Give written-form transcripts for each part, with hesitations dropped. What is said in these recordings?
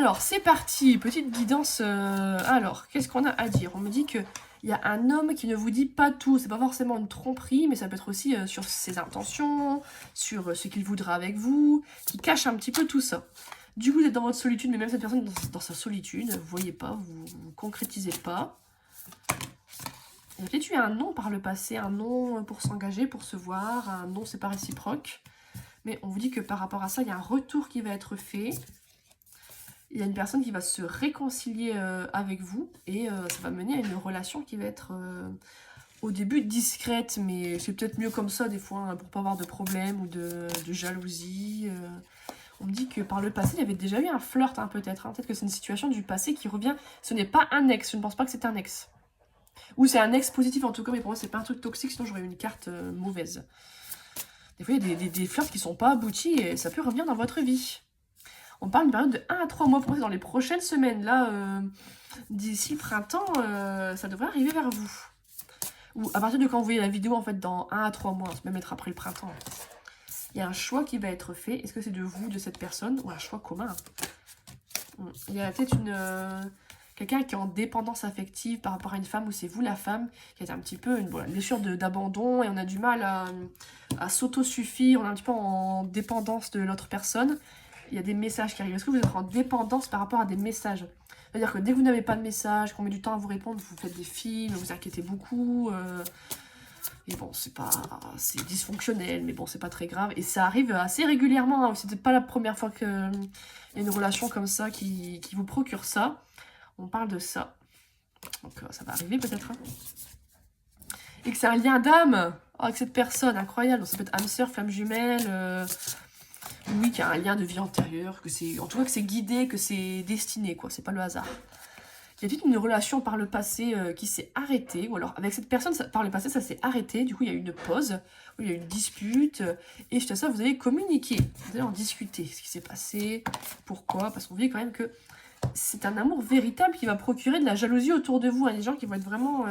Alors, c'est parti, petite guidance. Alors, qu'est-ce qu'on a à dire? On me dit qu'il y a un homme qui ne vous dit pas tout. C'est pas forcément une tromperie, mais ça peut être aussi sur ses intentions, sur ce qu'il voudra avec vous, qui cache un petit peu tout ça. Du coup, vous êtes dans votre solitude, mais même cette personne est dans sa solitude. Vous voyez pas, vous concrétisez pas. Il y a peut-être eu un non par le passé, un non pour s'engager, pour se voir, un non c'est pas réciproque. Mais on vous dit que par rapport à ça, il y a un retour qui va être fait. Il y a une personne qui va se réconcilier avec vous et ça va mener à une relation qui va être au début discrète, mais c'est peut-être mieux comme ça des fois hein, pour pas avoir de problème ou de jalousie. On me dit que par le passé, il y avait déjà eu un flirt hein, peut-être. Hein. Peut-être que c'est une situation du passé qui revient. Ce n'est pas un ex, je ne pense pas que c'est un ex. Ou c'est un ex positif en tout cas, mais pour moi c'est pas un truc toxique, sinon j'aurais eu une carte mauvaise. Des fois il y a des flirts qui sont pas aboutis et ça peut revenir dans votre vie. On parle d'une période de 1 à 3 mois. Pour moi, c'est dans les prochaines semaines. Là, d'ici le printemps, ça devrait arriver vers vous. Ou à partir de quand vous voyez la vidéo, en fait, dans 1 à 3 mois. Ça peut même être après le printemps. Il y a un choix qui va être fait. Est-ce que c'est de vous, de cette personne, ou un choix commun? Il y a peut-être quelqu'un qui est en dépendance affective par rapport à une femme, ou c'est vous la femme, qui est un petit peu une blessure d'abandon, et on a du mal à s'auto-suffire, on est un petit peu en dépendance de l'autre personne. Il y a des messages qui arrivent. Est-ce que vous êtes en dépendance par rapport à des messages? C'est-à-dire que dès que vous n'avez pas de message, qu'on met du temps à vous répondre, vous faites des films, vous inquiétez beaucoup. Et bon, c'est dysfonctionnel, mais bon, c'est pas très grave. Et ça arrive assez régulièrement. Hein. C'était pas la première fois qu'il y a une relation comme ça qui vous procure ça. On parle de ça. Donc ça va arriver peut-être. Hein. Et que c'est un lien d'âme avec cette personne, incroyable. Donc, ça peut être âme sœur, flamme jumelle. Oui, qu'il y a un lien de vie antérieure, en tout cas que c'est guidé, que c'est destiné, quoi, c'est pas le hasard. Il y a toute une relation par le passé qui s'est arrêtée, ou alors avec cette personne, par le passé, ça s'est arrêté, du coup il y a eu une pause, il y a eu une dispute, et suite à ça, vous allez communiquer, vous allez en discuter, ce qui s'est passé, pourquoi, parce qu'on vit quand même que c'est un amour véritable qui va procurer de la jalousie autour de vous, hein, des gens qui vont être vraiment...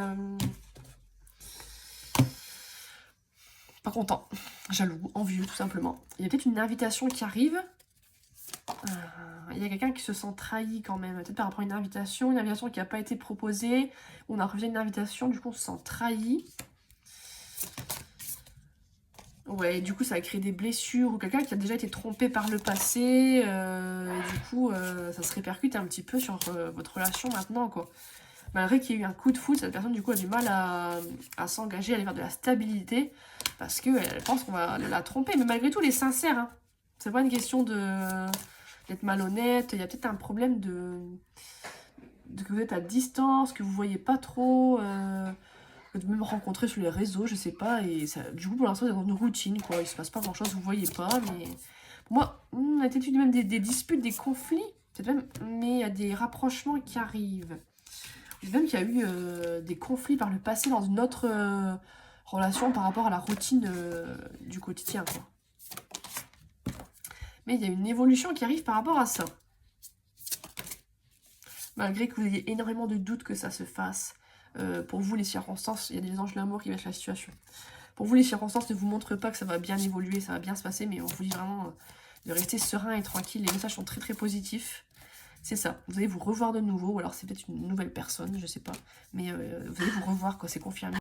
pas content, jaloux, envieux tout simplement. Il y a peut-être une invitation qui arrive. Il y a quelqu'un qui se sent trahi quand même, peut-être par rapport à une invitation qui n'a pas été proposée. On a refusé une invitation, du coup on se sent trahi. Ouais, du coup ça a créé des blessures, ou quelqu'un qui a déjà été trompé par le passé, et du coup ça se répercute un petit peu sur votre relation maintenant, quoi. Malgré qu'il y ait eu un coup de foudre, cette personne du coup a du mal à s'engager, à aller vers de la stabilité, parce qu'elle pense qu'on va la tromper. Mais malgré tout, elle est sincère. Hein. C'est pas une question d'être malhonnête. Il y a peut-être un problème que vous êtes à distance, que vous voyez pas trop, de même rencontrer sur les réseaux, je sais pas. Et ça, du coup, pour l'instant, vous êtes dans une routine, quoi. Il se passe pas grand-chose, vous voyez pas. Mais pour moi, il y a peut-être même des disputes, des conflits, même, mais il y a des rapprochements qui arrivent. Même qu'il y a eu des conflits par le passé dans une autre relation par rapport à la routine du quotidien, quoi. Mais il y a une évolution qui arrive par rapport à ça. Malgré que vous ayez énormément de doutes que ça se fasse, pour vous, les circonstances, il y a des anges de l'amour qui mettent la situation. Pour vous, les circonstances ne vous montrent pas que ça va bien évoluer, ça va bien se passer, mais on vous dit vraiment de rester serein et tranquille. Les messages sont très très positifs. C'est ça, vous allez vous revoir de nouveau, ou alors c'est peut-être une nouvelle personne, je sais pas. Mais vous allez vous revoir, quoi, c'est confirmé.